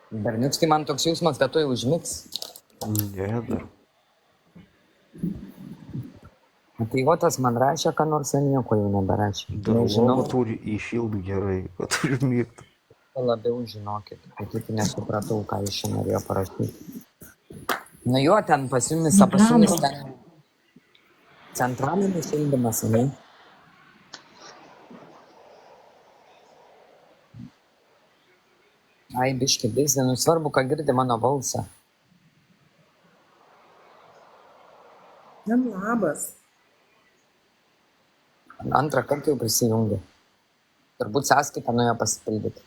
Berniuks, tai man toks jausmas, kad tu jau užmigs. Ne, dar. Tai Otas man rašė, ką nors nieko jau neberašė. Dar Nežinau, lova turi įšilt gerai, kad užmigtų. labiau žinokit. Tai taip nesupratau, ką jis čia norėjo parašyti. Nu jo, ten pas jumis ten centralinis šildymas, ne? Ai, biški, nu svarbu, kad girdi mano balsą. Labas. Antrą kartą jau prisijungė. Turbūt sąskaitą nuėjo pasipildyti.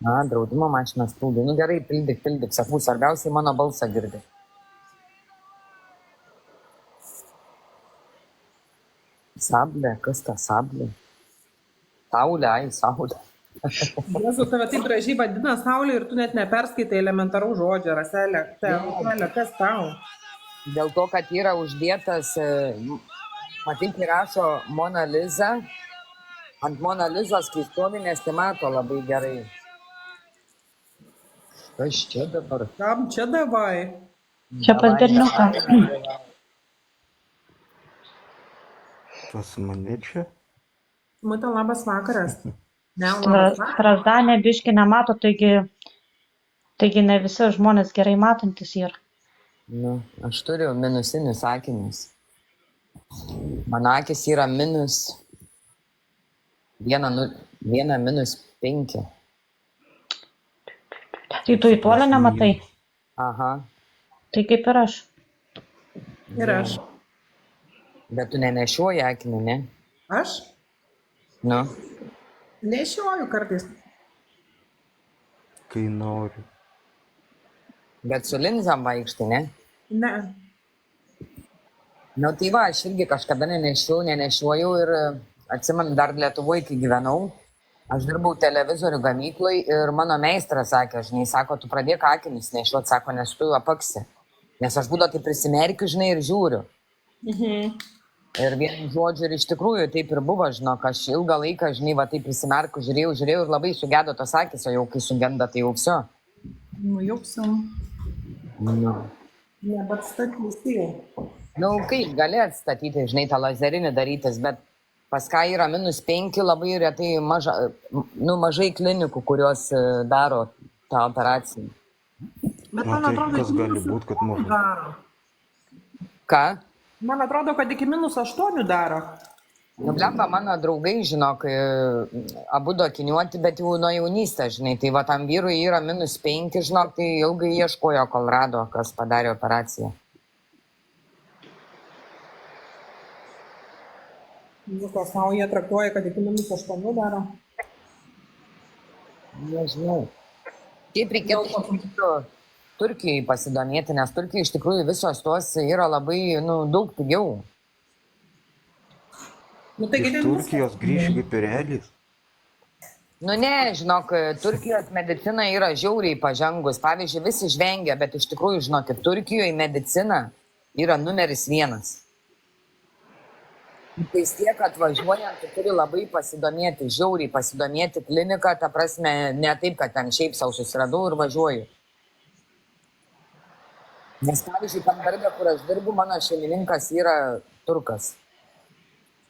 Na, draudimo mašinas pildi. Nu gerai, pildyk. Sakau, svarbiausiai mano balsą girdi. Sablė, kas ta sablė? Saulė, ai, saulė. Jėzu, tave taip gražiai vadina Saulė ir tu net neperskaitai elementaraus žodžio, Raselė. Raselė, kas tau? Dėl to, kad yra uždėtas, matyt, rašo Mona Lisa. Ant Mona Lizos keistovinės tai mato labai gerai. Kas čia dabar? Kam čia davai? Čia pas berniuką. Pas mane čia? Mute, labas vakaras. Ne, labas vakaras. Strazdanė biški nemato, taigi ne visi žmonės gerai matantis yra. Nu, aš turiu minusinius akinius. Mano akis yra minus 1,5. Tai tu į tolę nematai? Aha. Tai kaip ir aš. Ir aš. Bet tu nenešioji akinių, ne? Aš? Nu. Nešioju kartais. Kai noriu. Bet su linzam vaikštai, ne? Ne. Nu, tai va, aš irgi kažkada nenešioju ir atsimenu dar Lietuvoje, kai gyvenau. Aš dirbau televizorių gamykloj ir mano meistras sakė, žinai, sako, tu pradėk akinius nešiot, sako, nes tu apaksi. Nes aš būdavo taip prisimerkiu, žinai, ir žiūriu. Ir vienu žodžiu, ir iš tikrųjų taip ir buvo, žinok, aš ilgą laiką, žinai, va taip prisimerkiu, žiūrėjau ir labai sugedo tos akis, o jau kai sugenda, tai jau viso. Nu, jau sam. Nu. Ne, bet statysi. Nu, kaip gali atstatyti, žinai, tą lazerinį darytis, bet pas ką yra -5 labai retai mažai klinikų, kurios daro tą operaciją. Bet O man tai atrodo, kas gali būt, kad mažai? daro. Ką? Man atrodo, kad iki -8 daro. Nu, blemba, mano draugai, žinok, abudu akiniuoti, bet jau nuo jaunystės, žinai, tai va tam vyrui yra -5, žinok, tai ilgai ieškojo, kol rado, kas padarė operaciją. Viskas savo jie traktuoja, kad iki -8 daro. Nežinau. Kaip reikėtų Turkijai pasidomėti, nes Turkijai iš tikrųjų visos tos yra labai, daug pigiau. Nu, taigi Iš ten Turkijos grįžti kaip perelis. Nu ne, žinok, Turkijos medicina yra žiauriai pažengus. Pavyzdžiui, visi žvengia, bet iš tikrųjų, žinokit, Turkijoje medicina yra numeris 1. Tai tiek atvažiuojant, tu turi labai pasidomėti, žiauriai pasidomėti kliniką, ta prasme, ne taip, kad ten šiaip savo susiradau ir važiuoju. Nes, pavyzdžiui, tam darbė, kur aš dirbu, mano šeimininkas yra turkas.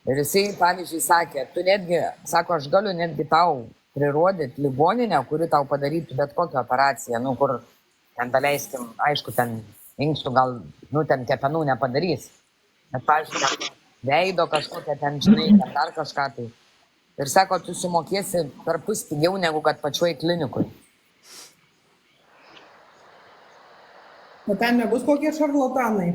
Ir jisai, pavyzdžiui, sakė, tu netgi, sako, aš galiu netgi tau prirodyti ligoninę, kuri tau padarytų bet kokią operaciją, kur ten daleiskim, aišku, ten inkstų gal, ten kepenų nepadarys. Bet, pavyzdžiui, veido kažkokią ten, žinai, ten dar kažką tai. Ir sako, tu sumokėsi perpus pigiau negu kad pačioj klinikui. Bet ten nebus kokie šarlatanai.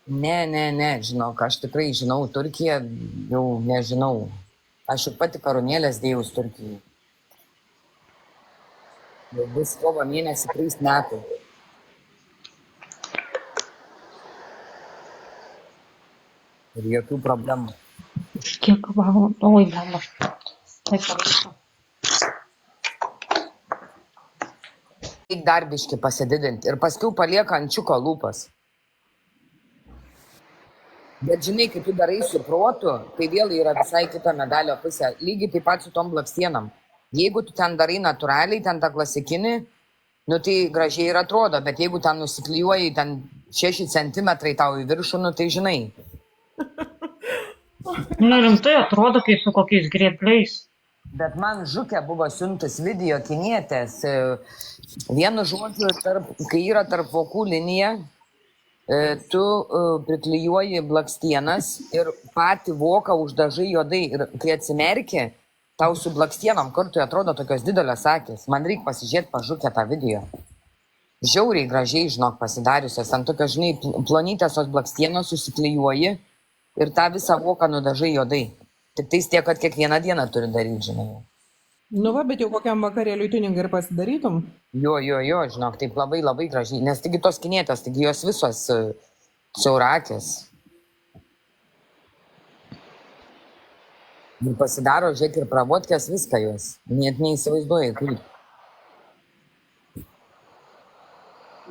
Ne, žinok, aš tikrai žinau Turkiją, jau nežinau. Aš jau pati karūnėlės dėjus Turkijai. Jau bus kovo mėnesį 3 metai. Ir jokių problemų. Kiek valandų? Oi, mama. Taip, pavyko. Tik darbiški pasididinti ir paskiau palieka ančiuko lūpas. Bet žinai, kai tu darai su protu, tai vėl yra visai kita medalio pusė. Lygiai taip pat su tom blakstienam. Jeigu tu ten darai natūraliai, ten tą klasikinį, nu tai gražiai ir atrodo, bet jeigu ten nusiklijuoji, ten 6 centimetrai tau į viršų, nu tai žinai. Nu rimtai atrodo, kai su kokiais grėbliais. Bet man Žukė buvo siuntus video kinietės. Vienu žodžiu, kai yra tarp vokų linija, tu priklijuoji blakstienas ir patį voką uždažai juodai. Ir kai atsimerki, tau su blakstienom kartu atrodo tokios didelės akys. Man reikia pasižiūrėti pažukę tą video. Žiauriai gražiai, žinok, pasidariusios. Ant tokios, žinai, plonytės tos blakstienos susiklijuoji ir tą visą voką nudažai juodai. Tik tais tiek, kad kiekvieną dieną turi daryti, žinai. Nu va, bet jau kokiam vakarėliui tuningai ir pasidarytum. Jo, žinok, taip labai labai gražiai. Nes taigi tos kinietės, taigi jos visos siaurakės. Ir pasidaro, žiūrėk, ir pravotkės viską jos. Net neįsivaizduoji, kaip.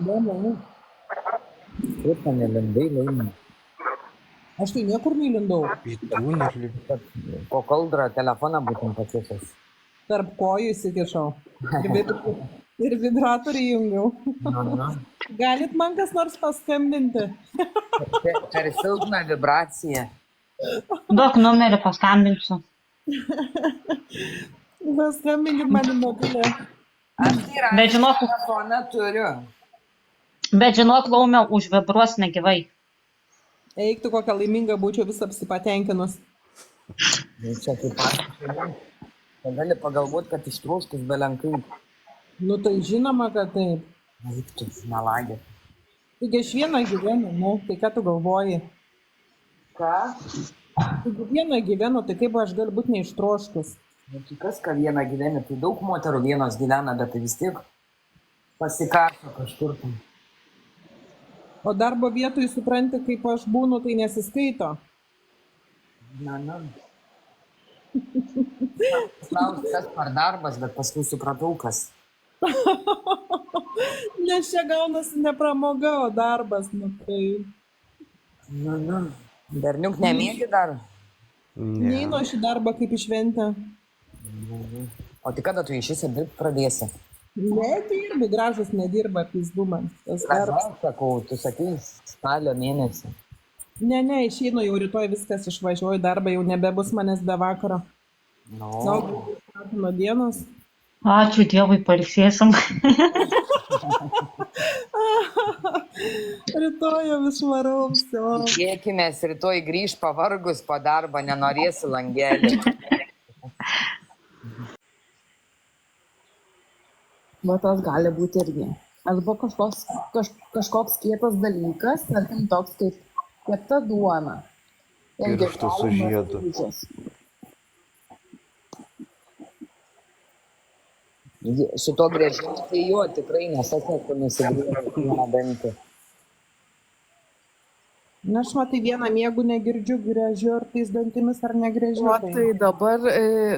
Įdomu. Kaip ten nelindai laimė. Aš tai niekur neįlindau. į tunelį. Po kaldrą telefoną būtum pakišęs. Tarp kojų įsikišau. Ir vibratorių jungiau. Galit man kas nors paskambinti? Per silpną vibraciją. Duok numerį, paskambinsiu. Paskambinkit man į mobilę. Aš tai Bet žinok, telefoną turiu. Laumė užvibruos negyvai. Eik tu kokią laimingą būčiau vis apsipatenkinus. Čia taip pat. Gali pagalvoti, kad ištrūškus belenkai. Nu tai žinoma, kad taip. Eik tu, melagė. Taigi aš vieną gyvenu, nu, tai ką tu galvoji? Ką? Taigi vieną gyvenu, tai kaip aš galiu būti neištroškus? Nu, tai kas, ką vieną gyveni, tai daug moterų vienos gyvena, bet tai vis tiek pasikaso kažkur. O darbo vietoj supranti, kaip aš būnu, tai nesiskaito. Na. Klaus, kas per darbas, bet paskui supratau, kas. Nes čia gaunasi ne pramoga, o darbas, nu tai. Na. Berniuk nemėgi dar? Neinu šį darbą kaip į šventę. O tai kada tu išėsi dirbti pradėsi? Nedirbi, gražus nedirba, pizduman. Tas darbas. Aš sakau, tu sakai spalio mėnesį. Ne, išeinu jau rytoj viskas, išvažiuoju, darbą jau nebebus manęs be vakaro. No. Nuo dienos. Ačiū Dievui, pailsėsim. Rytoj jau išvarau, visio. Tikėkimės, rytoj grįž pavargus po darbą, nenorėsi langelį. Va tas gali būti irgi. Arba kažkoks kietas dalykas, tarkim toks kaip kepta duona. Pirštų su žiedu. Su to grėžimu, tai jo tikrai nesakėtų nusigrėžti vieną dantį. Na, aš matai vieną miegų negirdžiu, grėžiu ar tais dantimis ar negrėžiu. O tai dabar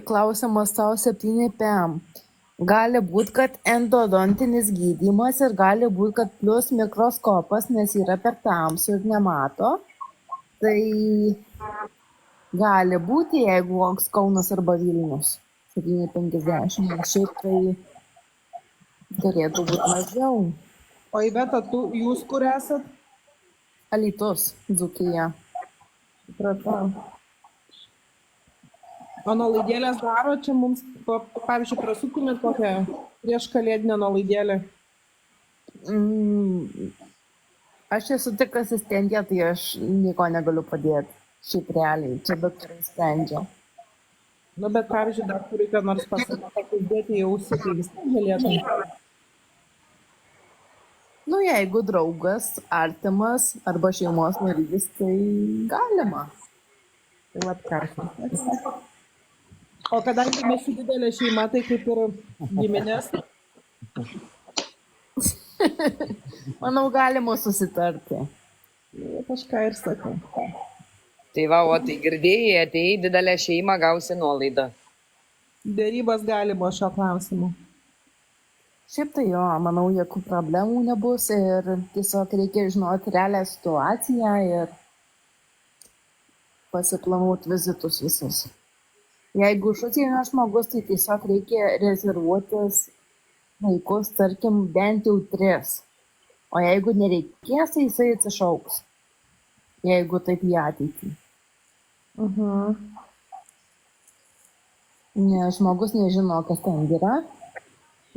klausimas tau 7 PM. Gali būti, kad endodontinis gydymas ir gali būti, kad plus mikroskopas, nes yra per tamsų ir nemato. Tai gali būti, jeigu koks Kaunas arba Vilnius. 7,50. Šiaip tai turėtų būti mažiau. O Iveta, jūs kur esat? Alytus, Dzūkija. Supratau. O nuolaidėlės daro čia mums, pavyzdžiui, prasuktumėt kokią prieš kalėdinę nuolaidėlę? Aš esu tik asistentė, tai aš nieko negaliu padėti. Šiaip realiai, čia daktarai sprendžia. Nu, bet pavyzdžiui, dar turi ką nors pasakyti, kad dėti į ausį, tai vis tiek galėtum. Nu, jeigu draugas, artimas arba šeimos narys, tai galima. Tai vat kartais. O kadangi mes šį didelę šeimą, tai kaip ir giminės. Manau, galima susitarti. Kažką ir sakau. Tai va, o tai girdėjai, atėjai didelę šeimą, gausi nuolaidą. Dėrybas galima šio klausimu. Šiaip tai jo, manau, jokių problemų nebus ir tiesiog reikia žinoti realią situaciją ir pasiplanuoti vizitus visus. Jeigu iš užsienio žmogus, tai tiesiog reikia rezervuotis laikus, tarkim, bent jau 3. O jeigu nereikės, tai jisai atsišauks. Jeigu taip į ateitį. Nes žmogus nežino, kas ten yra.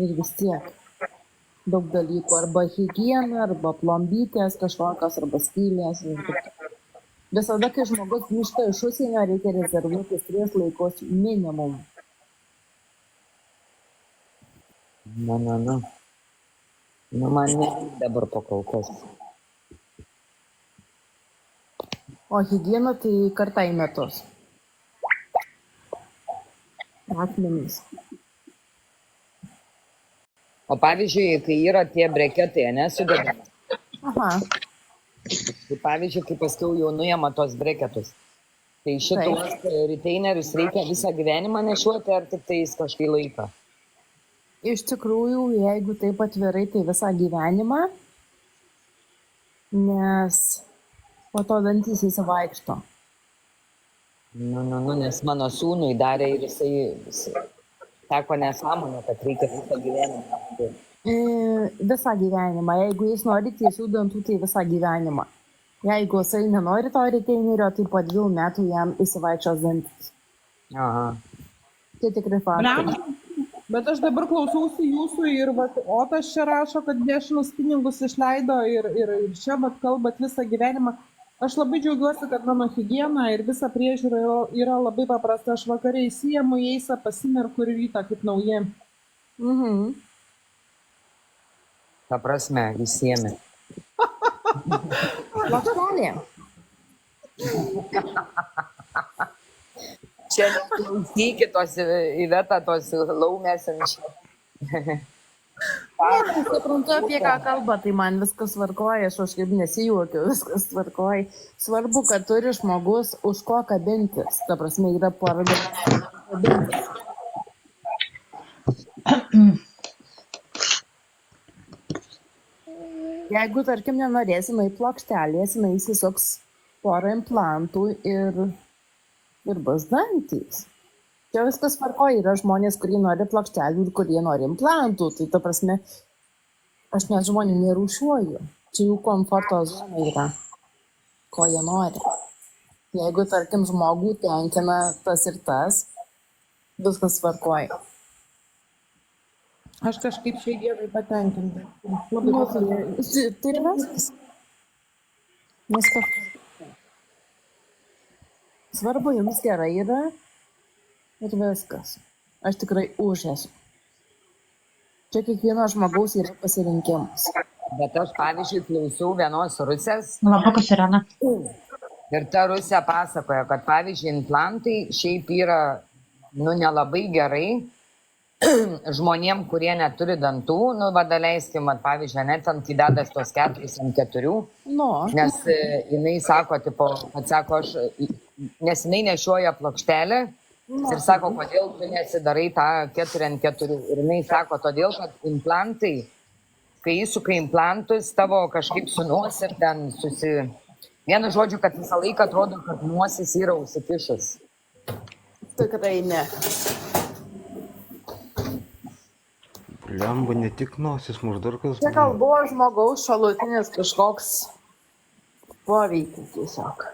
Ir vis tiek daug dalykų. Arba higiena, arba plombytės kažkokios, arba skylės. Visada, kai žmogus grįžta iš užsienio, reikia rezervuotis 3 laikus minimum. Nu, man nereikia dabar pakolkos. O higiena tai kartą į metus. Akmenys. O pavyzdžiui, kai yra tie breketai, nesudedami. Aha. Tai pavyzdžiui, kai paskiau jau nuima tos breketus. Tai šitos retainerius reikia visą gyvenimą nešiuoti ar tik tais kažkai laiką? Iš tikrųjų, jeigu taip atvirai, tai visą gyvenimą, nes po to dantys įsivaikšto. Nes mano sūnui darė ir jisai sako nesąmonę, kad reikia visą gyvenimą. Visą gyvenimą. Jeigu jis nori tiesių dantų, tai visą gyvenimą. Jeigu jisai nenori to retainerio, tai po 2 metų jam įsivaikščios dantys. Aha. Tai tikrai faktai. Bet aš dabar klausausi jūsų ir Otas čia rašo, kad viešinus pinigus išleido ir čia kalbat visą gyvenimą. Aš labai džiaugiuosi, kad mano higiena ir visa priežiūra yra labai paprasta. Aš vakare įsiemu į eisą, pasimerku ir rytą kaip nauji. Ta prasme, įsiemi. Lakštelė. Čia klausykit tos įveta tos laumės ant čia. Aš suprantu, apie ką kalba, tai man viskas tvarkoja, aš kažkaip nesijuokiu, viskas tvarkoja. Svarbu, kad turi žmogus už ko kabintis. Ta prasme, yra kabintis. Jeigu, tarkim, nenorėsi nueiti plokštelės, jinai įsisuks porą implantų ir bus dantys. Čia viskas tvarkoja, yra žmonės, kurie nori plokštelių ir kurie nori implantų. Tai ta prasme, aš net žmonių nerūšiuoju. Čia jų komforto zona yra, ko jie nori. Jeigu, tarkim, žmogų tenkina tas ir tas, viskas tvarkoja. Aš kažkaip šiai dienai patenkinta. Tai ir viskas. Viskas. Svarbu, jums gerai yra. Ir viskas. Aš tikrai už esu. Čia kiekvieno žmogaus yra pasirinkimas. Bet aš, pavyzdžiui, klausiau vienos rusės. Labukas, Irena. Ir ta rusė pasakoja, kad, pavyzdžiui, implantai šiaip yra, nelabai gerai žmonėm, kurie neturi dantų. Daleiskim, pavyzdžiui, net ant įdedas tos 4 ant 4. Nes jinai sako, kad sako, nes jinai nešioja plokštelę. Ir sako, kodėl tu nesidarai tą 4 ant 4. Ir jinai sako, todėl, kad implantai, kai įsuka implantus, tavo kažkaip su nosim ten Vienu žodžiu, kad visą laiką atrodo, kad nosis yra užsikišus. Tikrai ne. Lemba ne tik nosis, dar kas. Čia kalbu žmogaus šalutinis kažkoks poveikis tiesiog.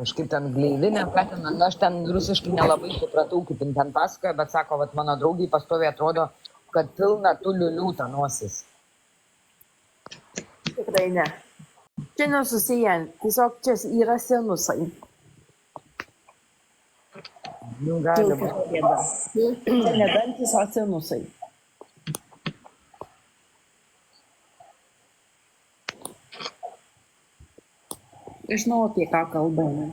Kažkaip ten gleivinė, aš ten rusiškai nelabai supratau, kaip ten pasakoja, bet sako, mano draugiai pastoviai atrodo, kad pilna tų liulių ta nosis. Tikrai ne. Čia nesusiję, tiesiog čia yra sinusai. Gali būti. Čia ne dantys, o sinusai. Žinau, apie ką kalbame.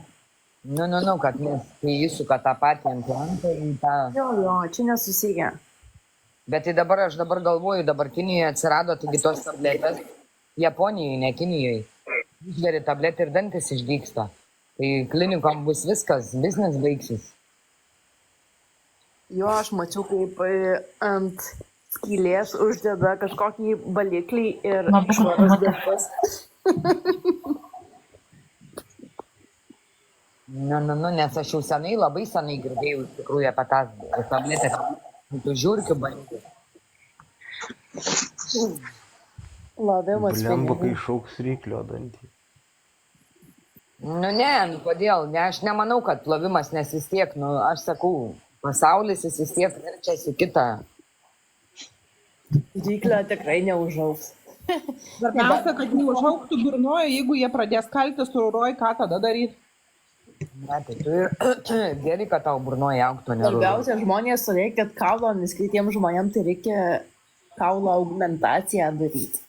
Kad mes, kai įsuka tą patį implantą į tą... Jo, čia nesusiję. Bet tai dabar aš galvoju, dabar Kinijoje atsirado taigi tos tabletės. Japonijoje, ne Kinijoje. Išgeri tabletę ir dantis išdygsta. Tai klinikom bus viskas, biznes baigsis. Jo, aš mačiau, kaip ant skylės uždeda kažkokį baliklį ir švarus dantis. Nes aš jau labai senai girdėjau iš tikrųjų apie tą tabletę. Tu žiūrkiu bandyti. Lovimas Blemba, kai pinigų. šauks ryklio dantį. Kodėl? Aš nemanau, kad plovimas, nes vis tiek, aš sakau, pasaulis jis vis tiek verčiasi kitą. Ryklio tikrai neužaugs. Svarbiausia, kad neužaugtų burnoje, jeigu jie pradės kaltis suroj, ką tada daryti. Ne, tai tu ir gerai, kad tau burnoje augtų, ne? Svarbiausia, žmonės reikia kaulo, nes kitiems žmonėms tai reikia kaulo augmentaciją daryti.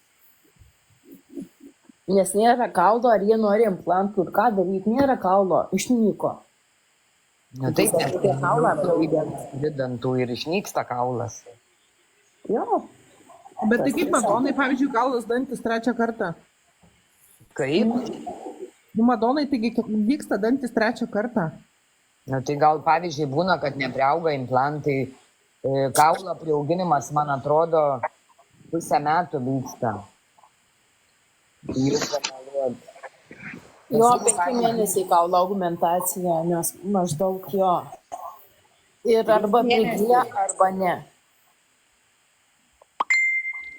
Nes nėra kaulo, ar jie nori implantų, ir ką daryti, nėra kaulo, išnyko. Ne, taip, Reikia kaulą aplaudėti. Didantų ir išnyksta kaulas. Jo. Bet tai kaip Madonai, pavyzdžiui, kaulas dantis trečią kartą. Kaip? Madonai, taigi vyksta dantis trečią kartą. Tai gal pavyzdžiui būna, kad nepriauga implantai. Kaulo priauginimas, man atrodo, 1,5 metų vyksta. Jo, 5 mėnesiai kaulo augmentacija, nes maždaug jo. Ir arba prigilė, arba ne.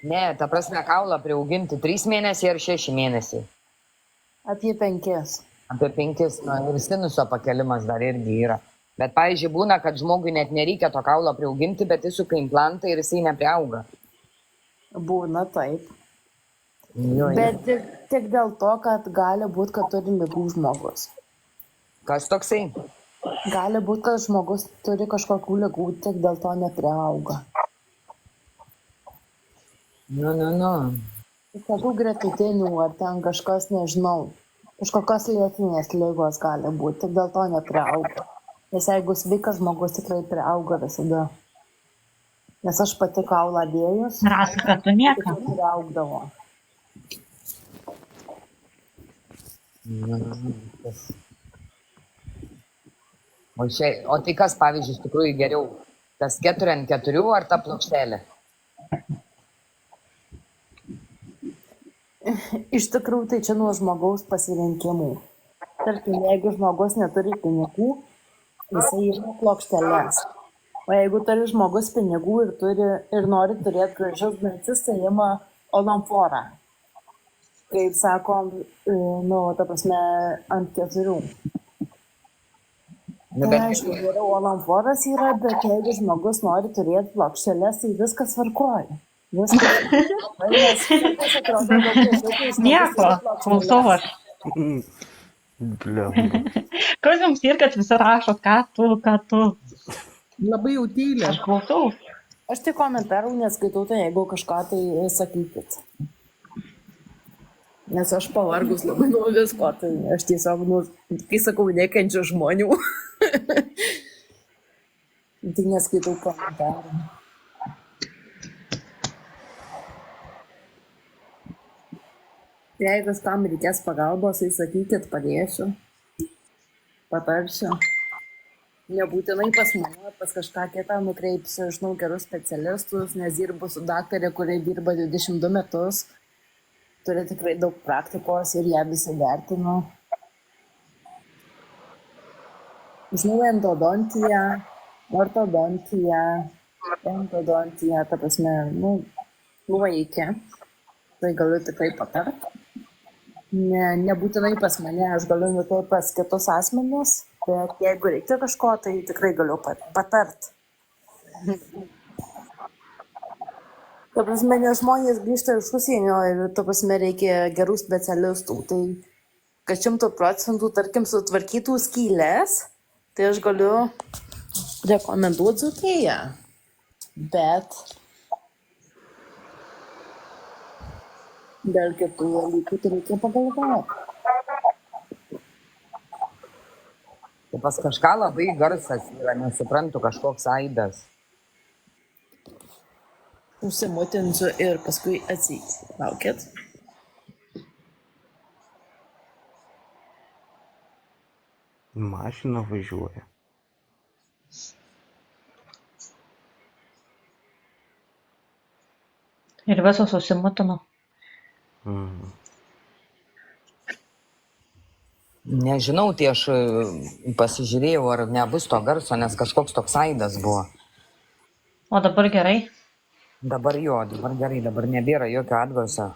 Ne, ta prasme, kaulą priauginti 3 mėnesiai ar 6 mėnesiai. Apie 5. Apie 5, ir sinuso pakelimas dar irgi yra. Bet, pavyzdžiui, būna, kad žmogui net nereikia to kaulo priauginti, bet įsuka implantą ir jisai nepriauga. Būna taip. Jo, Bet tik dėl to, kad gali būti, kad turi ligų žmogus. Kas toksai? Gali būti, kad žmogus turi kažkokių ligų, tik dėl to nepriauga. Kokių gretutinių, ar ten kažkas, nežinau, kažkokios lėtinės ligos gali būti, tik dėl to nepriauga. Nes jeigu sveikas žmogus tikrai priauga visada. Nes aš pati kaulą dėjus, Rasa, kad tu nieko. tikrai priaugdavo. O tai kas, pavyzdžiui, iš tikrųjų geriau? Tas 4x4 ar ta plokštelė? Iš tikrųjų, tai čia nuo žmogaus pasirinkimų. Tarkim, jeigu žmogus neturi pinigų, jisai ima plokšteles. O jeigu turi žmogus pinigų ir nori turėti gražius dantis, tai ima olamforą. Kaip sakom, ta prasme, ant 4. Tai aišku, geriau olamforas yra, bet jeigu žmogus nori turėti plokšteles, tai viskas tvarkoja. Nieko, klausau aš. Blemba. Kas jums ir, kad visi rašot, ką tu. Labai jau tyli. Aš klausau. Aš tik komentarų neskaitau, tai jeigu kažką tai sakykit. Nes aš pavargus labai nuo visko, tai aš tiesiog, kai sakau, nekenčiu žmonių. Tik neskaitau komentarų. Jeigu tam reikės pagalbos, tai sakykit, padėsiu. Patarsiu. Nebūtinai pas mane, pas kažką kitą nukreipsiu, žinau gerus specialistus, nes dirbu su daktarė, kurie dirba 22 metus. Turi tikrai daug praktikos ir ją visi vertinu. Žinau endodontiją, ortodontiją, ta prasme, nuvaikė. Tai galiu tikrai patart. Nebūtinai pas mane, aš galiu nukreipti pas kitus asmenis, bet jeigu reikia kažko, tai tikrai galiu patart. Ta prasme, nes žmonės grįžta iš užsienio ir, ta prasme, reikia gerų specialistų. Tai, kad 100% tarkim sutvarkytų skylės, tai aš galiu rekomenduoti Dzūkiją. Bet dėl kitų dalykų tai reikia pagalvoti. Tai pas kažką labai garsas yra, nesuprantu, kažkoks aidas. Užsimutinsiu ir paskui atseit. Laukit. Mašina važiuoja. Ir visos susimutino. Nežinau, tai aš pasižiūrėjau, ar nebus to garso, nes kažkoks toks aidas buvo. O dabar gerai? Dabar jo, dabar gerai, dabar nebėra jokio atgarso.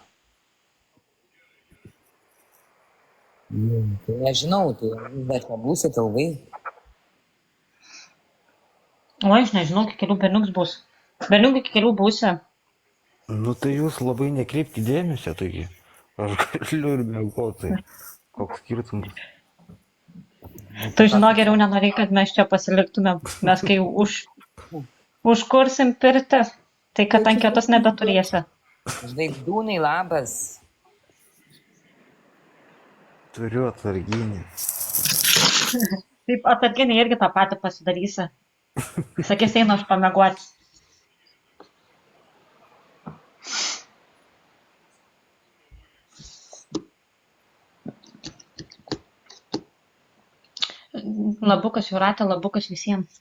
Tai nežinau, tai bet nebūsit ilgai. O aš nežinau, kiek kelių berniuks bus. Berniukai kiek kelių būsi. Nu tai jūs labai nekreipkite dėmesio, taigi. Aš galiu ir mėgoti. Koks skirtumas? Tu žinau, geriau nenorėjai, kad mes čia pasiliktume. Mes kai užkursim pirtį, tai kad anketos nebeturėsi. Žvaigždūnai, labas. Turiu atsarginį. Taip, atsarginiai irgi tą patį pasidarysi. Sakys, einu aš pamieguoti. Labukas Jūratė, labukas visiems.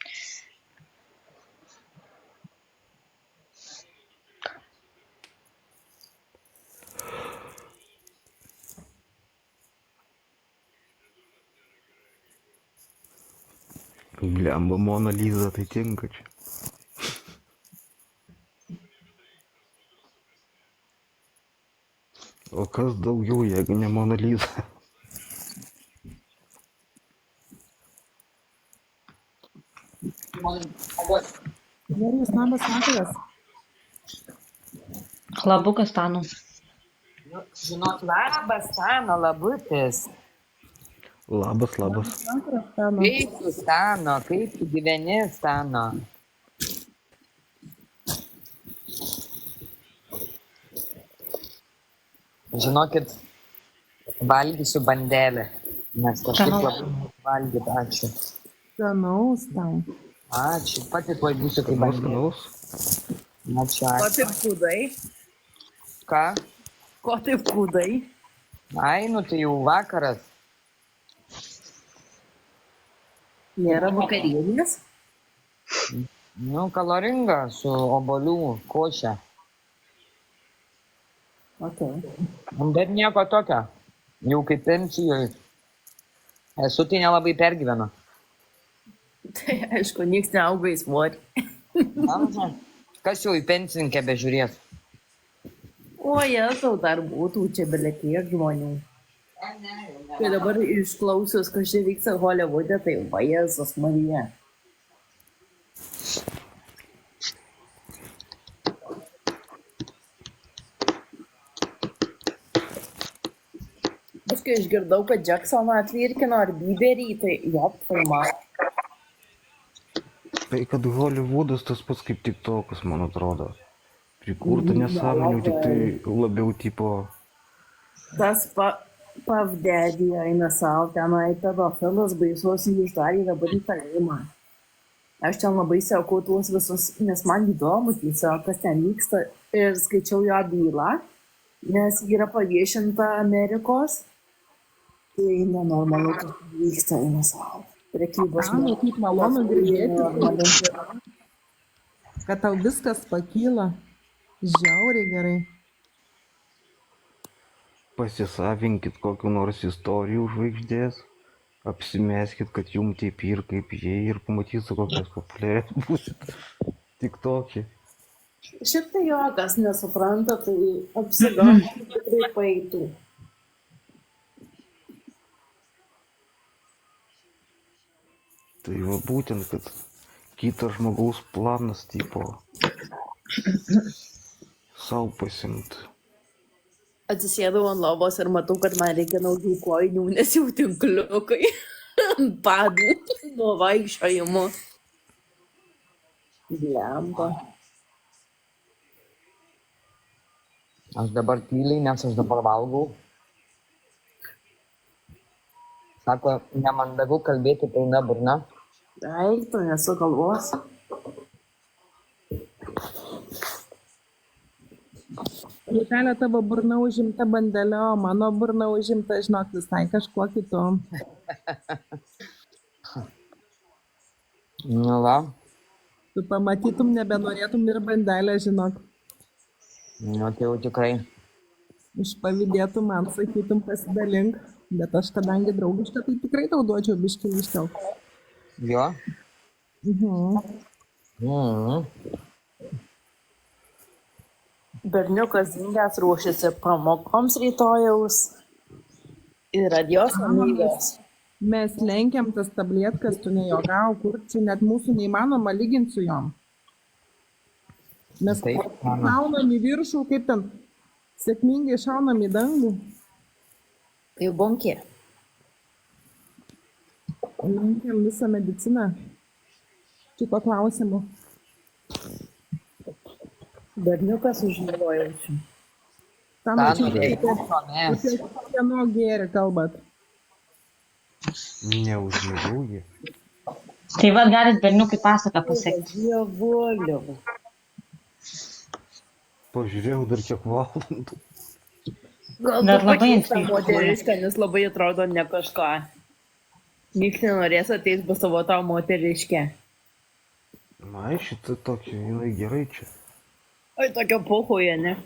Blemba Mona Lisa, tai tinka čia. O kas daugiau, jeigu ne Mona Lisa? Gerai, labas vakaras. Labukas Tanu. Žinot, labas, Stano, labutis. Labas, labas. Vakaras, Stano. Kaip tu, Stano, kaip tu gyveni, Stano? Žinokit, valgysiu bandelę, nes kažkaip Skanaus. labai valgyt, ačiū. Skanaus tam. Ačiū, pati tuoj būsiu kaip Skanaus, bandelė. skanaus. Ačiū, Ko ačiū. taip kūdai? Ką? Ko taip kūdai? Ai, nu tai jau vakaras. Nėra vakarienės? Nu, kaloringa su obuolių koše. Okay. Bet nieko tokio. Jau kaip pensijoje. Esu tai nelabai pergyvenu. Tai aišku, nieks neauga į svorį. Aha. Kas jau į pensininkę bežiūrės? O Jėzau, dar būtų čia belekiek žmonių. Tai dabar išklausius, kas čia vyksta Holivude, tai va Jėzus Marija. Aš kai išgirdau, kad Jacksoną atvirkino ar Bieberį, tai jopfilma. Tai kad Hollywoodas tas pats kaip TikTokas, man atrodo. Prikurta nesąmonių, tik tai labiau tipo... Tas pavdėdį eina savo, tenai pedofilas baisus jį uždarė dabar į kalėjimą. Aš ten labai sekau tuos visus, nes man įdomu tiesiog, kas ten vyksta. Ir skaičiau jo bylą, nes yra paviešinta Amerikos. Tai nenormalu, kas vyksta, eina savo. Prekybos Stano, kaip malonu girdėti, kad tau viskas pakyla. Žiauriai gerai. Pasisavinkit kokiu nors istorijų žvaigždės, apsimeskit, kad jum taip ir kaip jie ir pamatysit, kokios populiarias būsit TikTok'e. Šiaip tai jo, kas nesupranta, tai apsigauti tikrai paeitų. Tai va būtent, kad kitas žmogaus planas tipo sau pasimt. Atsisėdau ant lovos ir matau, kad man reikia naujų kojinių, nes jau tinkliukai ant padų nuo vaikščiojimo. Blemba. Aš dabar tyliai, nes aš dabar valgau. Sako, nemandagu kalbėti pilna burna. Ai, tu nesugalvos. Vitelė, tavo burna užimta bandelė, o mano burna užimta, žinok, visai kažkuo kitu. Nu va, Tu pamatytum, nebenorėtum ir bandelę, žinok. nu tai jau tikrai. Išpavydėtum man, sakytum, pasidalink. Bet aš kadangi draugiška, tai tikrai tau duočiau biškį ištelk. Jo. Mhm. Mhm. Berniukas Zingęs ruošiasi pamokoms rytojaus ir adios amigos. Mes lenkiam tas tabletkas, tu nejogau, kur čia net mūsų neįmanoma lyginti su jom. Mes Taip, mano. šaunam į viršų, kaip ten sėkmingai šaunam į dangų. Kaip bonkė. Lenkiam visą mediciną. Šito klausimu. Berniukas užmigojaučių. Tam Ten čia reikia. apie kieno gėrį kalbat. Neužmigau jį. Tai vad galit berniukai pasaką pasekti. Dievuliu. Pažiūrėjau dar kiek valandų. Gal Dar tu labai pakeista anksti moteriška, nes labai atrodo ne kažką. Niks nenorės ateis pas savo tau moteriškę. Na, šitą tokį, jinai gerai čia. Oi, tokio pohoje, ne?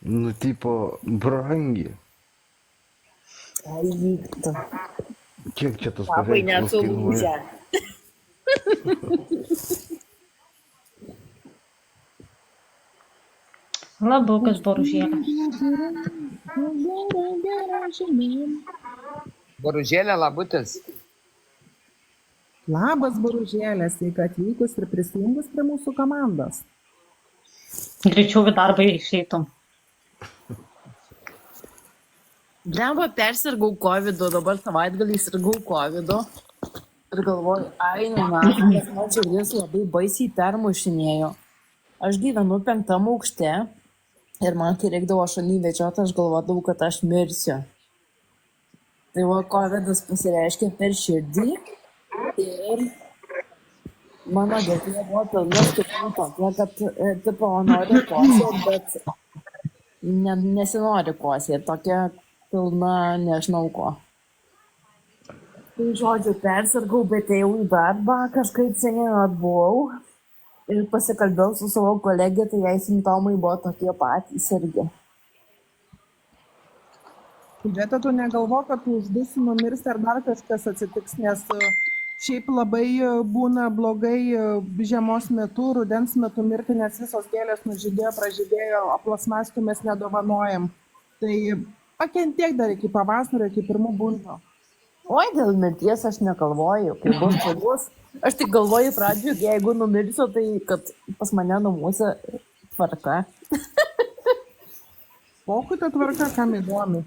Nu, tipo, brangi. Ai, vyktų. Kiek čia tas Papai net paveikslas kainuoja? sulūžę. Labukas boružėlė. Boružėlė labutis. Labas, Boružėlė, sveika atvykus ir prisijungus prie mūsų komandos. Greičiau į darbą išeitum. Blemba, persirgau COVID-u, dabar savaitgalį sirgau COVID-u. Ir galvoju, ai, nes man širdis labai baisiai permušinėjo. Aš gyvenu 5 aukšte ir man, kai reikdavo šunį večioti, aš galvodavau, kad aš mirsiu. Tai va, COVID-as pasireiškė per širdį ir mano gerklė buvo pilna stiklų tokia, kad tipo nori kosėti, bet nesinori kosėti, tokia pilna nežinau ko. Tai žodžiu, persirgau, bet ėjau į darbą, kažkaip šiandien atbuvau ir pasikalbėjau su savo kolegė, tai jai simptomai buvo tokie patys irgi. Bet tu negalvo, kad tu uždusi numirsi ar dar kažkas atsitiks, nes šiaip labai būna blogai žiemos metu, rudens metu mirti, nes visos gėlės nužydėjo, pražydėjo, o plasmastų mes nedovanojam. Tai pakentiek dar iki pavasario, iki pirmų būnų. Oi, dėl mirties aš negalvoju, kai bus, tai bus. Aš tik galvoju pradžiu, jeigu numirsiu, tai kad pas mane namuose tvarka. Pokui ta tvarka, kam įdomi.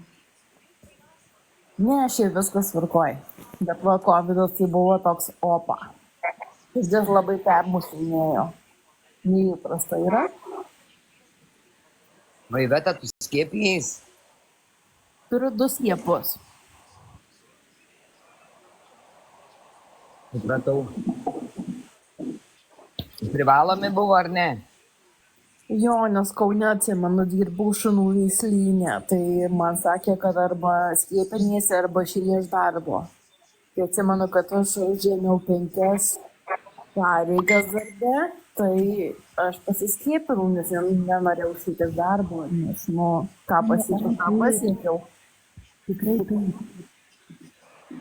Ne, šiaip viskas tvarkoj. Bet va, COVID-as tai buvo toks opa. Širdis labai permušinėjo. Neįprasta yra. Vaiveta, tu skiepijais? Turiu 2 skiepus. Supratau. Privalomi buvo ar ne? Jo, nes Kaune atsimenu, dirbau šunų veislyne, tai man sakė, kad arba skiepiniesi, arba išėjai iš darbo. Tai atsimenu, kad aš užėmiau 5 pareigas darbe, tai aš pasiskiepinau, nes nenorėjau išeiti iš darbo, nes, nu, ką pasiekiau. Tikrai taip.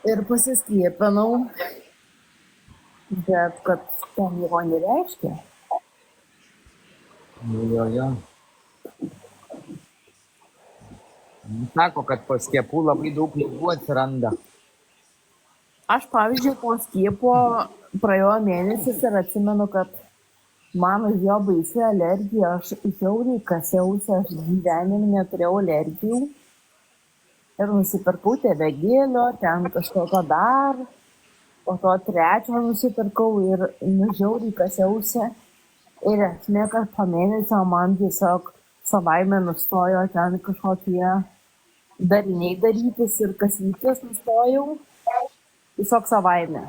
Ir pasiskiepinau, bet kad ten jo nereiškia. Jo. Sako, kad po skiepų labai daug ligų atsiranda. Aš, pavyzdžiui, po skiepo praėjo mėnesis ir atsimenu, kad man užėjo baisi alergija, aš žiauriai kasiausi, aš gyvenime neturėjau alergijų. Ir nusipirkau tėvegėlio, ten kažkokio dar, po to 3 nusipirkau ir žiauriai kasiausi. Ir esmė, kad po mėnesio man tiesiog savaime nustojo ten kažkokie dariniai darytis ir kasytis nustojau. Tiesiog savaime.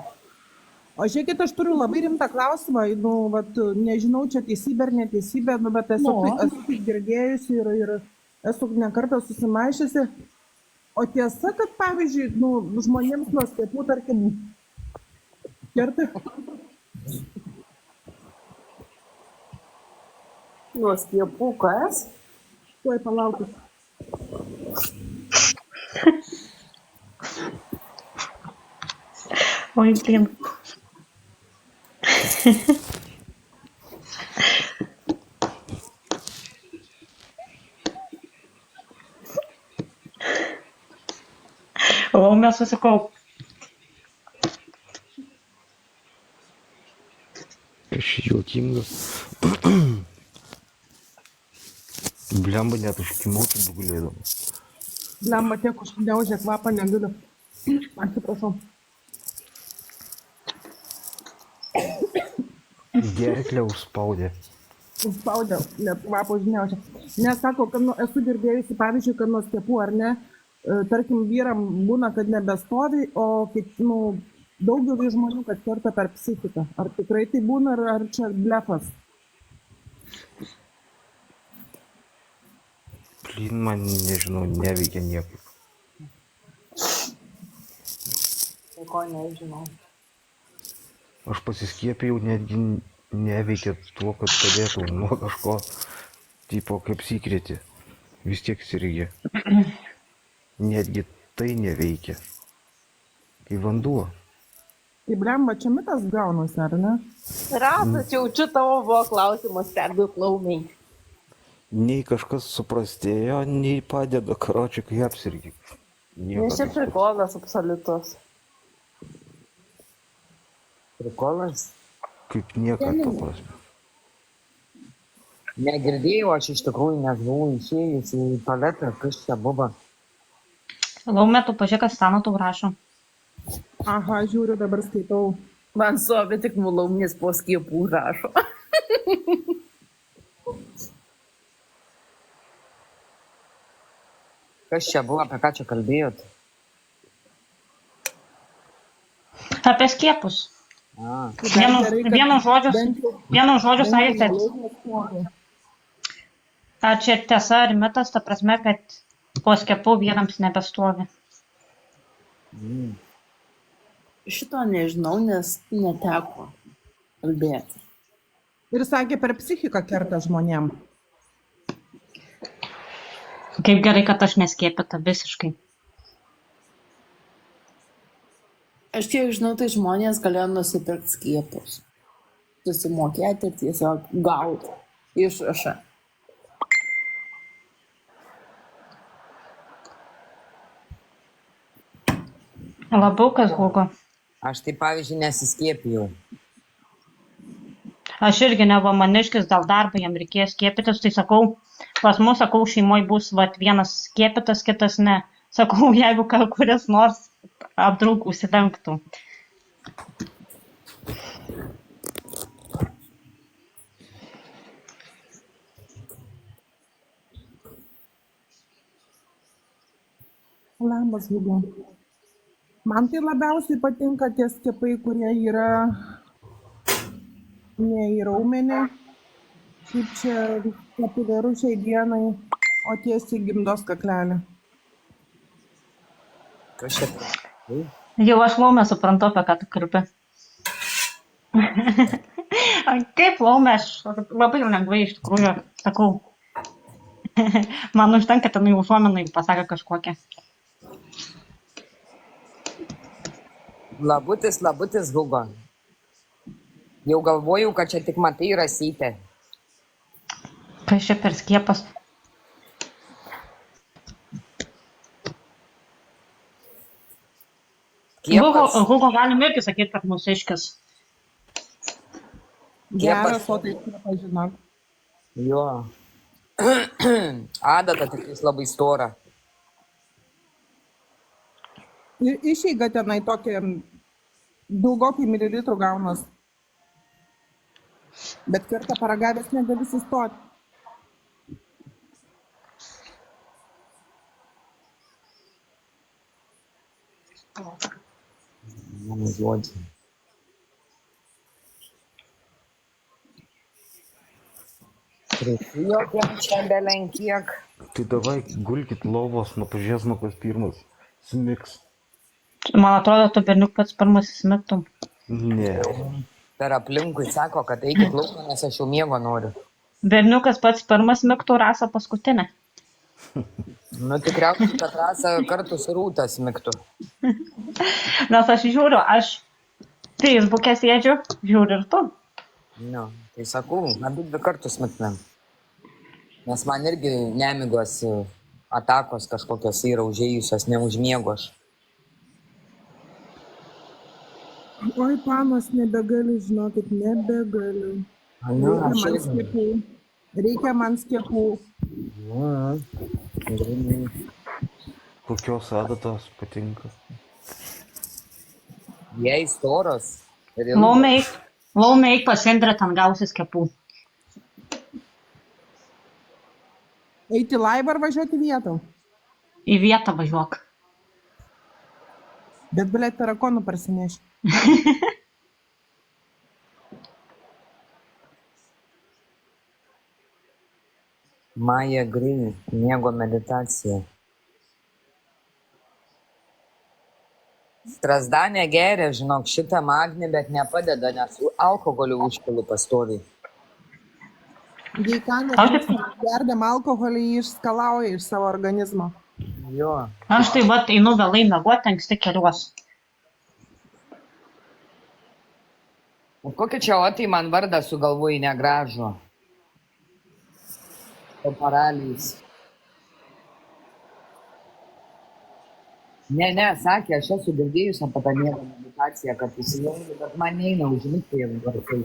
O žiūrėkit, aš turiu labai rimtą klausimą, nu, vat, nežinau, čia teisybė ar neteisybė, nu, bet esu tai girdėjusi ir esu ne kartą susimaišysi. O tiesa, kad pavyzdžiui, nu, žmonėms nuo skiepų, tarkim, kerta. Nuo skiepų kas? Tuoj palaukit. Oi, blin. Laumė susikaup. Aš juokingas. Blemba net užkimoti gulėdama. Lemba tiek užgniaužė kvapą, negaliu. Atsiprašau. Gerklę užspaudė. Užspaudė, net kvapą užgniaužė. Nes sako, kad esu girdėjusi, pavyzdžiui, kad nuo skiepų, ar ne, tarkim, vyram būna, kad nebestovi, o daugelį žmonių, kad kerta per psichiką. Ar tikrai tai būna, ar čia blefas? Blin, man nežinau, neveikia niekaip. Tai ko nežinau. Aš pasiskiepėjau, netgi neveikia tuo, kad padėtų nuo kažko, tipo kaip sikrėti. Vis tiek sirgė. Netgi tai neveikia. Kai vanduo. Tai blemba, čia mitas gaunasi, ar ne? Rasa, čia jaučiu tavo buvo klausimas, perduok Laumiai. Nei kažkas suprastėjo, nei padeda, karočiui, kai apsirgi. Nes čia prikolas absoliutus. Prikolas? Kaip niekad, to prasme. Negirdėjau, aš iš tikrųjų nebuvau išėjus į tualetą, kas čia buvo. Laumė, tu pažiūrėk, kas ten tau rašo. Aha, žiūriu, dabar skaitau. Man suovė tik Laumis po skiepų rašo. Kas čia buvo, apie ką čia kalbėjot? Apie skiepus. A, Vienu žodžiu sakėte, ar čia tiesa ar mitas, ta prasme, kad po skiepų vyrams nebestovi. Šito nežinau, nes neteko kalbėti. Ir sakė, per psichiką kerta žmonėm. Kaip gerai, kad aš neskiepyta visiškai. Aš kiek žinau, tai žmonės galėjo nusipirkti skiepus. Susimokėti ir tiesiog gauti išrašą. Labiau kas Hugo. aš tai pavyzdžiui nesiskiepijau. Aš irgi nebuvo maniškis, dėl darbo jam reikėjo skiepytis, tai sakau, pas mus, sakau, šeimoje bus vienas skiepytas, kitas ne. Sakau, jeigu kuris nors apdraug užsidengtų. Labas, Hugo. Man tai labiausiai patinka tie skiepai, kurie yra ne į raumenį, kaip čia populiaru šiai dienai, o tiesiai gimdos kaklelį. Kas čia? Tai? Jau aš Laumę suprantu, apie ką tu kalbi. Kaip Laumė, aš labai lengvai iš tikrųjų sakau. Man užtenka tenai užuomenai pasakė kažkokią. Labutis, Hugo. Jau galvojau, kad čia tik matai Rasytę. Kas čia per skiepas? Hugo galim irgi sakyti, kad mūsiškis. Geras, o tai nepažinok. Jo. Adata tikrai labai stora. Ir išeiga tenai tokia daugokai mililitrų gaunas. Bet kartą paragavęs negali sustoti. Mano žodžiai. Prisijokiam čia belenkiek. Tai davai gulkit lovos, nu pažiūrės, nu kas pirmas. Smiks. Man atrodo, tu berniuk pats pirmas įsimiktum. Ne. Per aplinkui sako, kad eikit lauką, nes aš jau miego noriu. Berniukas pats pirmas smiktų, Rasa paskutinė. Nu, tikriausiai, kad Rasa kartu su Rūta smiktų. Nes aš žiūriu, aš Facebook'e sėdžiu, žiūriu ir tu. Nu, tai sakau, abi dvi kartus smiktumėm. Nes man irgi nemigos atakos kažkokios yra užėjusios, neužmiegu aš. Oi, panos, nebegaliu, žinokit, nebegaliu. Nu, Reikia aš man irgi. skiepų. Reikia man skiepų. Kokios adatos patinka? Jei storos. Ir Laumė eik pas Indrę, ten gausis kepų. Eiti laivą ar važiuoti vietą? Į vietą važiuok. Bet, blėt, tarakonų parsineši. Maja Green, miego meditacija. Strazdanė geria, žinok, šitą magnį, bet nepadeda, nes alkoholiu užpilu pastoviai. Jei ką, gerdam alkoholį, jį išskalauja iš savo organizmo. Jo. Aš tai vat einu vėlai miegoti, anksti keliuos. O kokį čia otai man vardą sugalvoji negražų? O paraliais. Ne, sakė, aš esu girdėjus apie tą miego meditaciją, kad įsijungiu, bet man neina užmigti, jeigu vartai.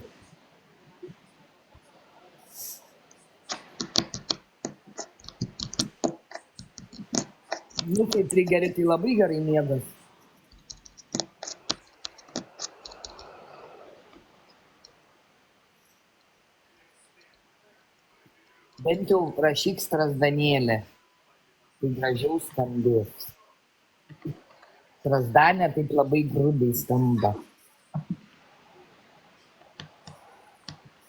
Nu, kai trigeri, tai labai gerai miegas. Bent jau rašyk strazdanėlį, tai gražiau skambės. Strazdanė taip labai grubiai skamba.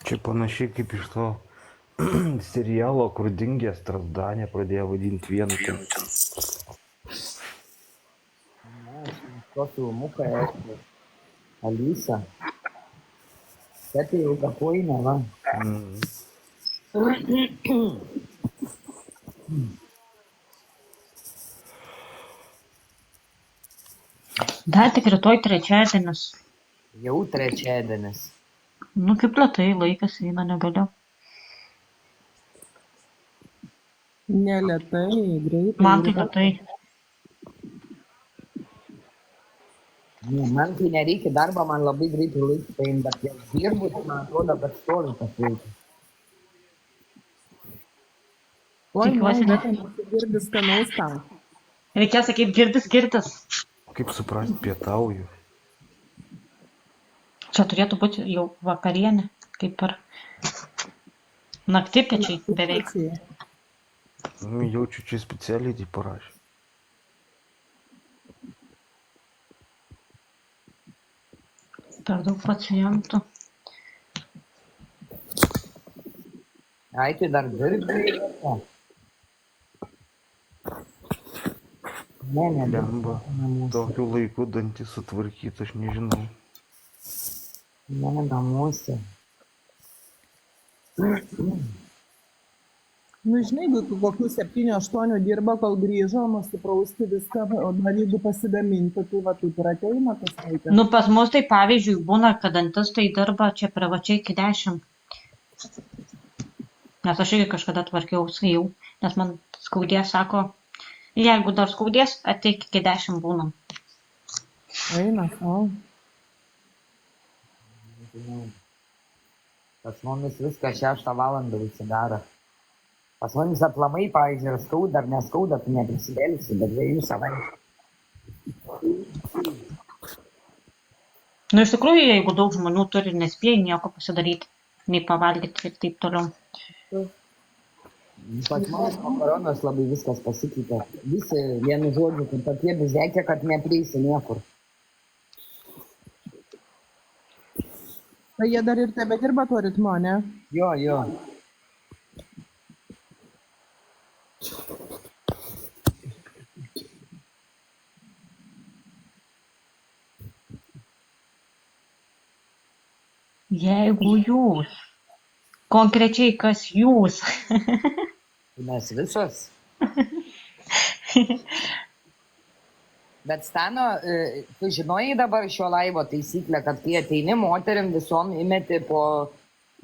Čia panašiai kaip iš to serialo, kur dingė Strazdanė pradėjo vadinti vienu ten. Na, aš to filmuką esu. Alisa. Taip jau kapoina, va. Dar tik rytoj trečiadienis. Jau trečiadienis. Nu, kaip lėtai laikas eina, negaliu. Nelėtai, greitai. Man tai lėtai. Ne, man kai nereikia darbą, man labai greitai laiką paimti, bet kai aš dirbu, tai man atrodo, kad stovi tas laikas. Oi, Tikiuosi, man, bet nesigirdi skanaus tau. Reikės sakyti, girdis. Kaip suprasti, pietauju. Čia turėtų būti jau vakarienė, kaip ir naktipiečiai beveik. Nu, jaučiu, čia specialiai tai parašė. Per daug pacientų. Ai, tai dar dirbi. Ne, Lemba. Tokiu laiku dantį sutvarkyti, aš nežinau. Ne, namuose. Nu, žinai, jeigu kokių 7-8 dirba, kol grįžo, nusiprausti viską, o dar jeigu pasigaminti, tai va taip ir ateina tas laikas. Nu, pas mus tai pavyzdžiui būna, kad dantistai dirba čia privačiai iki 10. Nes aš irgi kažkada tvarkiausi jau, nes man skaudės, sako, jeigu dar skaudės, ateik iki 10 būnam. Eina, o. Pas mumis viską 6 valandą užsidaro. Pas mumis aplamai, pavyzdžiui, ir skauda ar neskauda, tu neprisidėlisi, bet 2 savaičių. Nu, iš tikrųjų, jeigu daug žmonių turi, nespėja nieko pasidaryti, nei pavalgyti ir taip toliau. Pas mumis makaronas labai viskas pasikeitė. Visi vienu žodžiu, kad tokie bizekė, kad neprieisi niekur. Tai jie dar ir tebe dirba tuo ritmu, ne? Jo. Jeigu jūs, konkrečiai kas jūs, Mes visos. Bet Stano, tu žinojai dabar šio laivo taisyklę, kad kai ateini moterim visom įmeti po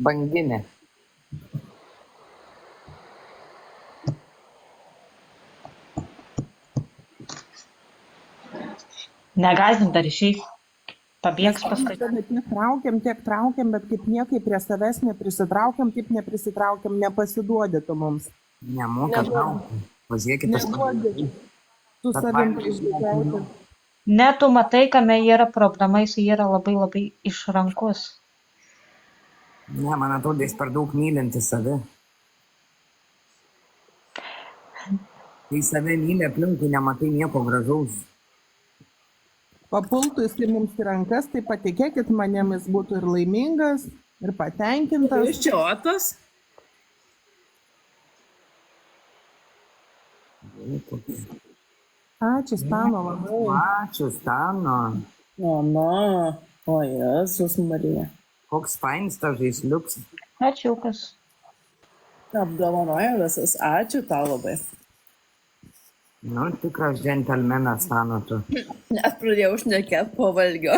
banginį. Negazdint dar išeis. Pabėgs Mes paskui. tada tiek traukiam, bet kaip niekai prie savęs neprisitraukiam, taip neprisitraukiam, nepasiduodi tu mums. Nemoka traukti. Pažiūrėkit, aš Neduodi su savim išgyventi. Ne, tu matai, kame yra problema, jis yra labai labai išrankus. Ne, man atrodo, jis per daug mylinti save. Kai save myli aplinkui, nematai nieko gražaus. Papultų jisai mums į rankas, tai patikėkit manim, jis būtų ir laimingas, ir patenkintas. Iš čia Otas? Ačiū, Stano, labai. Ačiū, Stano. Mama. O Jėzus Marija. Koks fainis tas žaisliuks. Ačiūkas. Apdovanoja visas. Ačiū tau labai. Nu, tikras džentelmenas, Stano, tu. Net pradėjau šnekėt po valgio.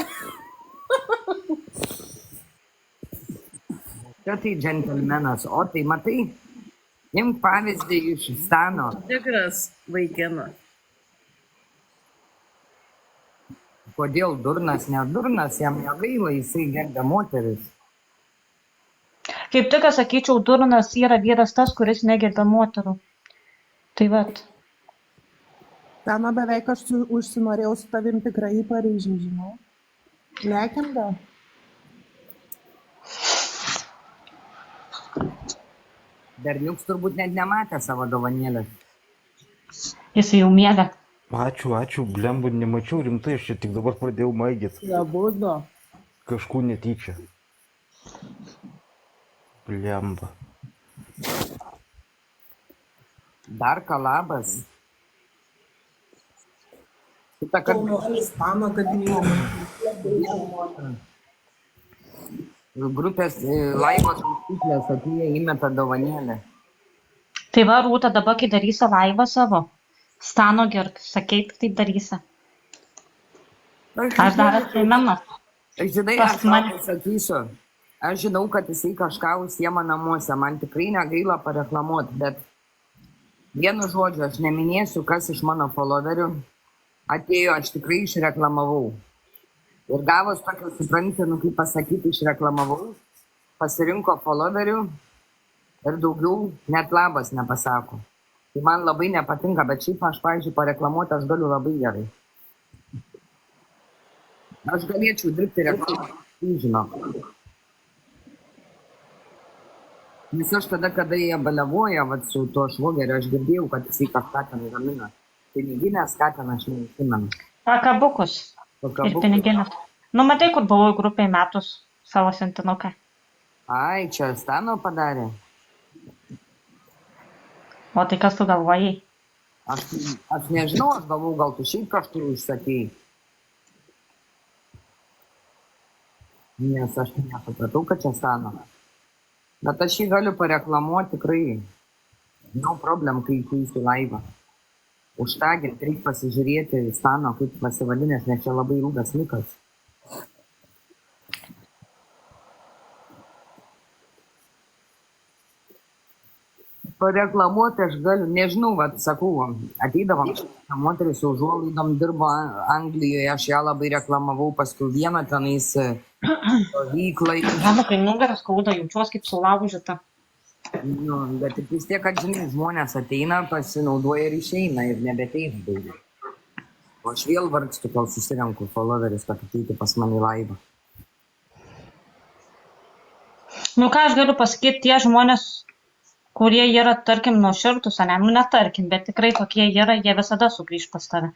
Čia tai džentelmenas. O tai matai, imk pavyzdį iš Stano. Tikras vaikinas. Kodėl durnas, nedurnas, jam negaila, jisai gerbia moteris. Kaip tik sakyčiau, durnas yra vyras tas, kuris negerbia moterų. Tai vat. Stano, beveik aš užsinorėjau su tavim tikrai į Paryžių, žinau. Lekiam gal? Berniuks turbūt net nematė savo dovanėlės. Jis jau miega. Ačiū, blemba, nemačiau rimtai, aš čia tik dabar pradėjau maigėt. Nebudo. Kažkur netyčia. Blemba. Dar kalabas. Kita kartą Stano, kad mylim. grupės laivos taisyklės atėję įmeta dovanėlę. Tai va, Rūta, dabar, kai darysi laivą savo, Stano gerk, sakei, taip darysi. Aš dar atsimenu. Žinai, Pas aš mane. tau sakysiu. Aš žinau, kad jisai kažką užsiema namuose. Man tikrai negaila pareklamuoti, bet vienu žodžiu, aš neminėsiu, kas iš mano followerių atėjo, aš tikrai išreklamavau. Ir gavus tokį suprantį, kaip pasakyti, išreklamavau, pasirinko followerių ir daugiau net labas nepasako. Tai man labai nepatinka, bet šiaip aš, pavyzdžiui, pareklamuoti aš galiu labai gerai. Aš galėčiau dirbti reklamą, žinok. Nes aš tada, kada jie baliavoja su tuo švogeriu, aš girdėjau, kad jisai kažką ten gamina. Piniginės skatina, aš neįsimenu. Pakabukus ir piniginės. Nu, matai, kur buvau grupiai metus savo sentinuką. Ai, čia Stano padarė. O tai kas tu galvojai? Aš nežinau, aš galvau, gal tu šiaip kažkur užsakėjai. Nes aš nesupratau, kad čia Stano. Bet aš jį galiu pareklamuoti tikrai. No problem, kai įkeisiu laivą. Užtagint, reikia pasižiūrėti Stano, kaip pasivadinės, nes čia labai ilgas likas. Pareklamuoti aš galiu, nežinau, vat, sakau, ateidavom, moteris su užuolaidom dirbo Anglijoje, aš ją labai reklamavau, paskui vieną tenais stovyklai. Mano, kai nugaras skauda, jaučiuosi kaip sulaužyta. Nu, bet vis tiek, kad žinai, žmonės ateina, pasinaudoja ir išeina ir nebeteina daugiau. O aš vėl vargstu, kol susirenku followeris, kad ateiti pas mane į laivą. Nu ką aš galiu pasakyti, tie žmonės, kurie yra, tarkim, nuoširdūs, ne, nu netarkim, bet tikrai tokie yra, jie visada sugrįž pas tave.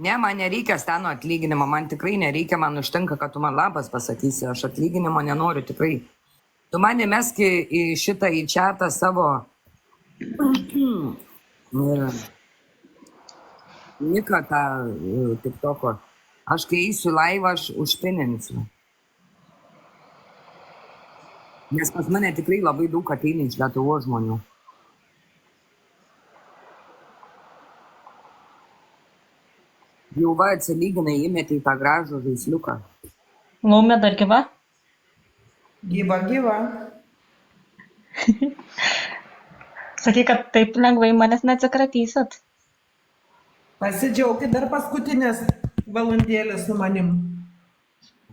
Ne, man nereikia Stano atlyginimo, man tikrai nereikia, man užtenka, kad tu man labas pasakysi, aš atlyginimo nenoriu tikrai. Tu man įmeski į šitą į čatą savo niką tą tiktoko. Aš kai eisiu laivą, aš užpininsiu. Nes pas mane tikrai labai daug ateina iš Lietuvos žmonių. Jau va atsilyginai įmetė į tą gražų žaisliuką. Laumė dar gyva? Gyva, gyva. Sakai, kad taip lengvai manęs neatsikratysit. Pasidžiaukit dar paskutinės valandėlės su manim.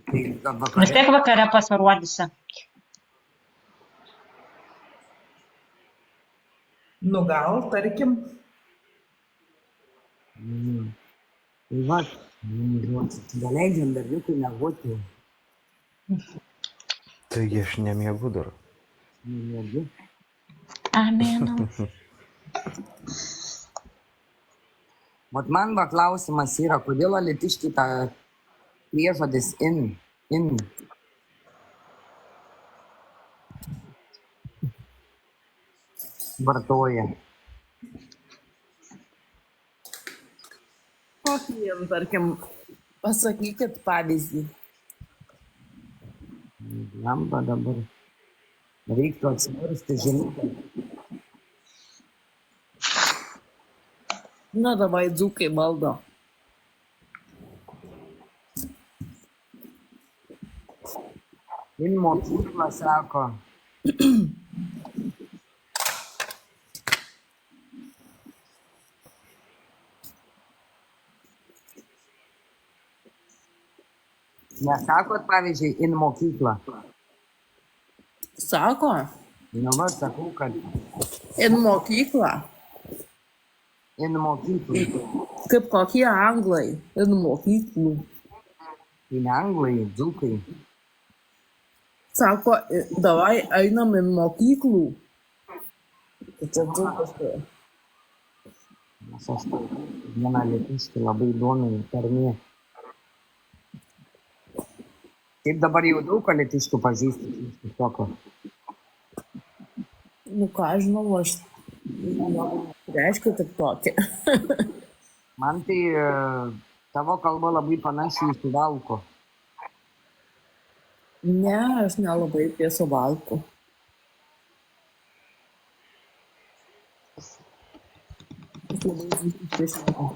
Tai Vis vakare. tiek vakare pasirodysi. Nu gal, tarkim. Tai va, galeidžiam berniukui miegoti. Taigi aš nemiegu dar. Nemiegi. Amen. Vat man va klausimas yra, kodėl alytiškiai tą priežodis in vartoja. Kokį jam, tarkim, pasakykit pavyzdį. Lamba dabar. Reiktų atsiversti žinutę. Na, davai dzūkai valdo. In mokyklą sako. Nesakot, pavyzdžiui, in mokyklą. Sako, Nu, va, sakau, kad in mokyklą. in mokyklą. Kaip kokie anglai. In mokyklų. Tai ne anglai, dzūkai. Sako, davai einam in mokyklų. Tai čia dzūkiškai. Nes aš tai vieną lietuviškai labai įdomiai tarmė. Taip dabar jau daug lietuviškų pažįstu. Tokio. Nu ką, žinau, aš reiškia tik tokį. Man tai tavo kalba labai panašiai į suvalko. Ne, aš nelabai prie suvalkų. Aš labai dzūkiškai šneku.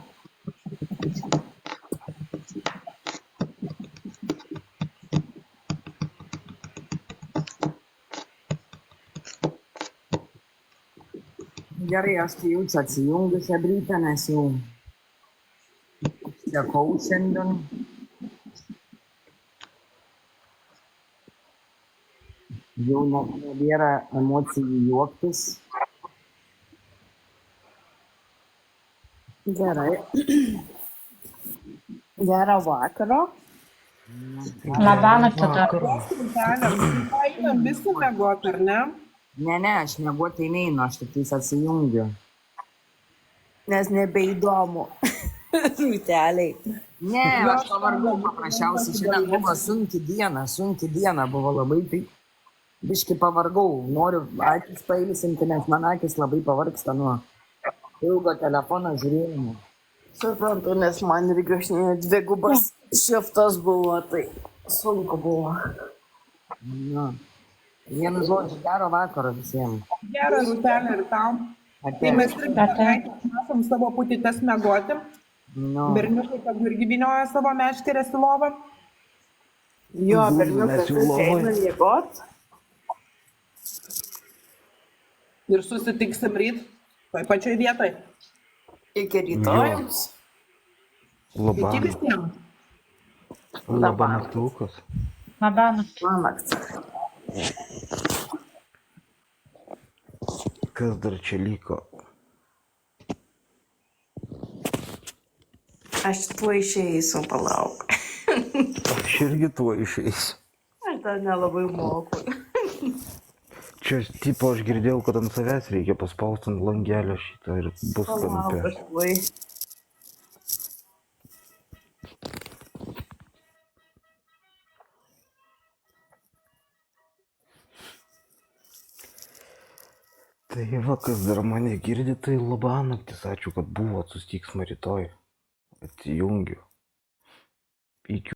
Gerai, aš tai jau čia atsijungiu hebrytę, nes jau sekau šiandien. Jau nebėra emocijų juoktis. Gerai. Gerą vakarą. Labanakt dar. Einam visi miegot, ar ne? Ne, aš miegoti neinu, aš tik tais atsijungiu. Nes nebeįdomu. Rūteliai. Ne, aš pavargau paprasčiausiai. Šiandien buvo sunki diena buvo labai, tai biški pavargau. Noriu akis pailsinti, nes man akis labai pavargsta nuo ilgo telefono žiūrėjimo. Suprantu, nes man irgi aš dvigubas šiftas buvo, tai sunku buvo. Na, vienu žodžiu, gero vakaro visiems. Gerą rūtelį ir tau. Tai Ate. mes irgi esam savo putytes miegoti. Nu, Berniukai, kad irgi vynioja savo meškerės į lovą. Jo, Mes berniukas jau visi lovoj. eina miegot. Ir susitiksim ryt, toj pačioj vietoj. Iki rytojaus. Iki Labanakt. visiems. Labanaktukas. Labanakt. Lanakt. Kas dar čia liko? Aš tuo išeisiu, palauk. Aš irgi tuo išeisiu. Aš dar nelabai moku. Čia, tipo, aš girdėjau, kad ant savęs reikia paspausti ant langelio šitą ir bus Palauk, kampe. aš tuoj. Tai va, kas dar mane girdi, tai labanaktis. Ačiū, kad buvot, susitiksime rytoj. Atsijungiu. Iki